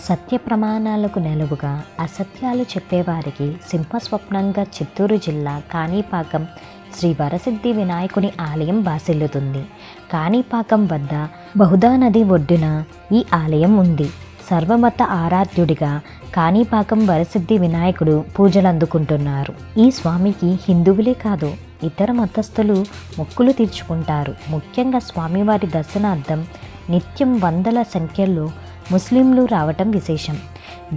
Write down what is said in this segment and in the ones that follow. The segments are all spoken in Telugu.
సత్య ప్రమాణాలకు నెలవుగా అసత్యాలు చెప్పేవారికి సింహస్వప్నంగా చిత్తూరు జిల్లా కాణిపాకం శ్రీ వరసిద్ధి వినాయకుని ఆలయం బాసిల్లుతుంది. కాణిపాకం వద్ద బహుదా నది ఒడ్డున ఈ ఆలయం ఉంది. సర్వమత ఆరాధ్యుడిగా కాణిపాకం వరసిద్ధి వినాయకుడు పూజలందుకుంటున్నారు. ఈ స్వామికి హిందువులే కాదు, ఇతర మతస్థులు మొక్కులు తీర్చుకుంటారు. ముఖ్యంగా స్వామివారి దర్శనార్థం నిత్యం వందల సంఖ్యలో ముస్లింలు రావటం విశేషం.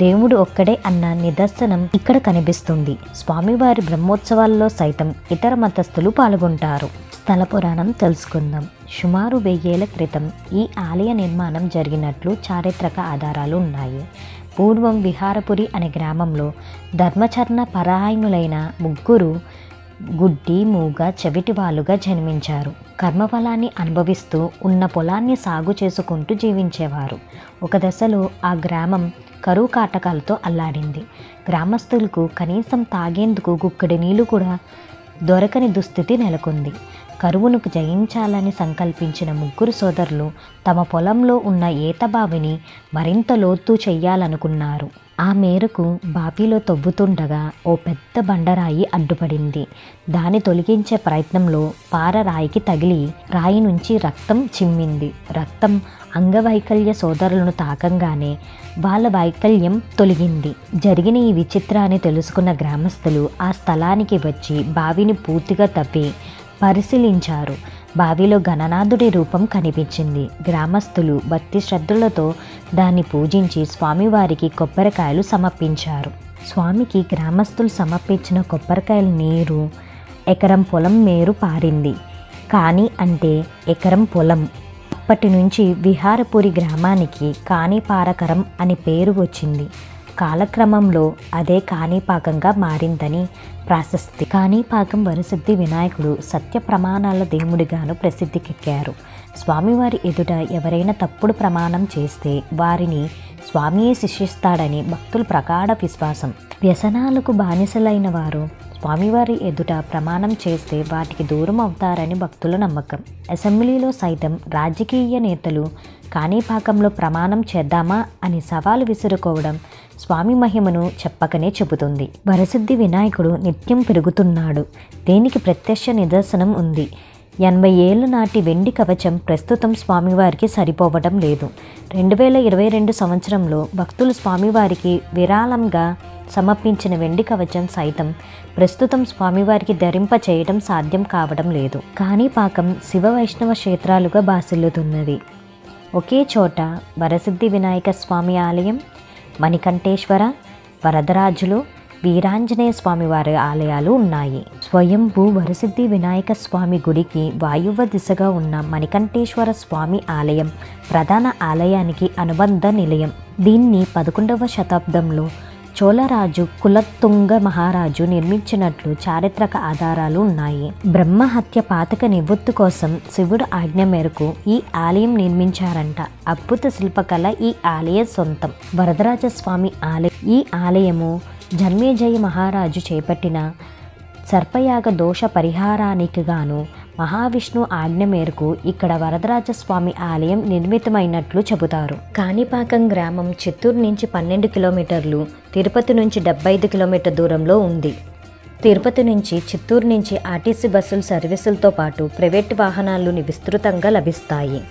దేవుడు ఒక్కడే అన్న నిదర్శనం ఇక్కడ కనిపిస్తుంది. స్వామివారి బ్రహ్మోత్సవాల్లో సైతం ఇతర మతస్థులు పాల్గొంటారు. స్థల పురాణం తెలుసుకుందాం. సుమారు 1000 ఏళ్ల క్రితం ఈ ఆలయ నిర్మాణం జరిగినట్లు చారిత్రక ఆధారాలు ఉన్నాయి. పూర్వం విహారపురి అనే గ్రామంలో ధర్మచర్ణ పరాయణులైన ముగ్గురు గుడ్డి, మూగ, చెవిటి వాళ్ళుగా జన్మించారు. కర్మఫలాన్ని అనుభవిస్తూ ఉన్న పొలాన్ని సాగు చేసుకుంటూ జీవించేవారు. ఒక దశలో ఆ గ్రామం కరువు కాటకాలతో అల్లాడింది. గ్రామస్తులకు కనీసం తాగేందుకు గుక్కడి నీళ్లు కూడా దొరకని దుస్థితి నెలకొంది. కరువును జయించాలని సంకల్పించిన ముగ్గురు సోదరులు తమ పొలంలో ఉన్న ఈత బావిని మరింత లోతు చెయ్యాలనుకున్నారు. ఆ మేరకు బావిలో తవ్వుతుండగా ఓ పెద్ద బండరాయి అడ్డుపడింది. దాన్ని తొలగించే ప్రయత్నంలో పార రాయికి తగిలి రాయి నుంచి రక్తం చిమ్మింది. రక్తం అంగవైకల్య సోదరులను తాకంగానే వాళ్ళ వైకల్యం తొలగింది. జరిగిన ఈ విచిత్రాన్ని తెలుసుకున్న గ్రామస్తులు ఆ స్థలానికి వచ్చి బావిని పూర్తిగా తవ్వి పరిశీలించారు. బావిలో గణనాథుడి రూపం కనిపించింది. గ్రామస్తులు భక్తి శ్రద్ధలతో దాన్ని పూజించి స్వామివారికి కొబ్బరికాయలు సమర్పించారు. స్వామికి గ్రామస్తులు సమర్పించిన కొబ్బరికాయల నీరు ఎకరం పొలం మేరు పారింది. కాని అంటే ఎకరం పొలం. అప్పటి నుంచి విహారపురి గ్రామానికి కాణిపారకరం అని పేరు వచ్చింది. కాలక్రమంలో అదే కాణిపాకంగా మారిందని ప్రాశస్తి. కాణిపాకం వరసిద్ధి వినాయకుడు సత్య ప్రమాణాల దేవుడిగాను ప్రసిద్ధికెక్కారు. స్వామివారి ఎదుట ఎవరైనా తప్పుడు ప్రమాణం చేస్తే వారిని స్వామియే శిక్షిస్తాడని భక్తుల ప్రగాఢ విశ్వాసం. వ్యసనాలకు బానిసలైన వారు స్వామివారి ఎదుట ప్రమాణం చేస్తే వాటికి దూరం అవుతారని భక్తుల నమ్మకం. అసెంబ్లీలో సైతం రాజకీయ నేతలు కాణిపాకంలో ప్రమాణం చేద్దామా అని సవాలు విసురుకోవడం స్వామి మహిమను చెప్పకనే చెబుతుంది. వరసిద్ధి వినాయకుడు నిత్యం పెరుగుతున్నాడు. దీనికి ప్రత్యక్ష నిదర్శనం ఉంది. 80 ఏళ్ల నాటి వెండి కవచం ప్రస్తుతం స్వామివారికి సరిపోవటం లేదు. 2022 సంవత్సరంలో భక్తులు స్వామివారికి విరాళంగా సమర్పించిన వెండి కవచం సైతం ప్రస్తుతం స్వామివారికి ధరింప చేయడం సాధ్యం కావడం లేదు. కాణిపాకం శివ వైష్ణవ క్షేత్రాలుగా బాసిల్లుతున్నది. ఒకే చోట వరసిద్ధి వినాయక స్వామి ఆలయం, మణికంఠేశ్వర, వరదరాజులు, వీరాంజనేయ స్వామి వారి ఆలయాలు ఉన్నాయి. స్వయంభూ వరసిద్ధి వినాయక స్వామి గుడికి వాయువ్య దిశగా ఉన్న మణికంఠేశ్వర స్వామి ఆలయం ప్రధాన ఆలయానికి అనుబంధ నిలయం. దీన్ని 11వ శతాబ్దంలో చోళరాజు కులత్తుంగ మహారాజు నిర్మించినట్లు చారిత్రక ఆధారాలు ఉన్నాయి. బ్రహ్మహత్య పాతక నివృత్తి కోసం శివుడు ఆజ్ఞ మేరకు ఈ ఆలయం నిర్మించారంట. అద్భుత శిల్పకళ ఈ ఆలయ సొంతం. వరదరాజస్వామి ఆలయం. ఈ ఆలయము జన్మేజయ మహారాజు చేపట్టిన సర్పయాగ దోష పరిహారానికి గాను మహావిష్ణు ఆజ్ఞ మేరకు ఇక్కడ వరదరాజస్వామి ఆలయం నిర్మితమైనట్లు చెబుతారు. కాణిపాకం గ్రామం చిత్తూరు నుంచి 12 కిలోమీటర్లు, తిరుపతి నుంచి 75 కిలోమీటర్ దూరంలో ఉంది. తిరుపతి నుంచి చిత్తూరు నుంచి ఆర్టీసీ బస్సుల సర్వీసులతో పాటు ప్రైవేటు వాహనాలు విస్తృతంగా లభిస్తాయి.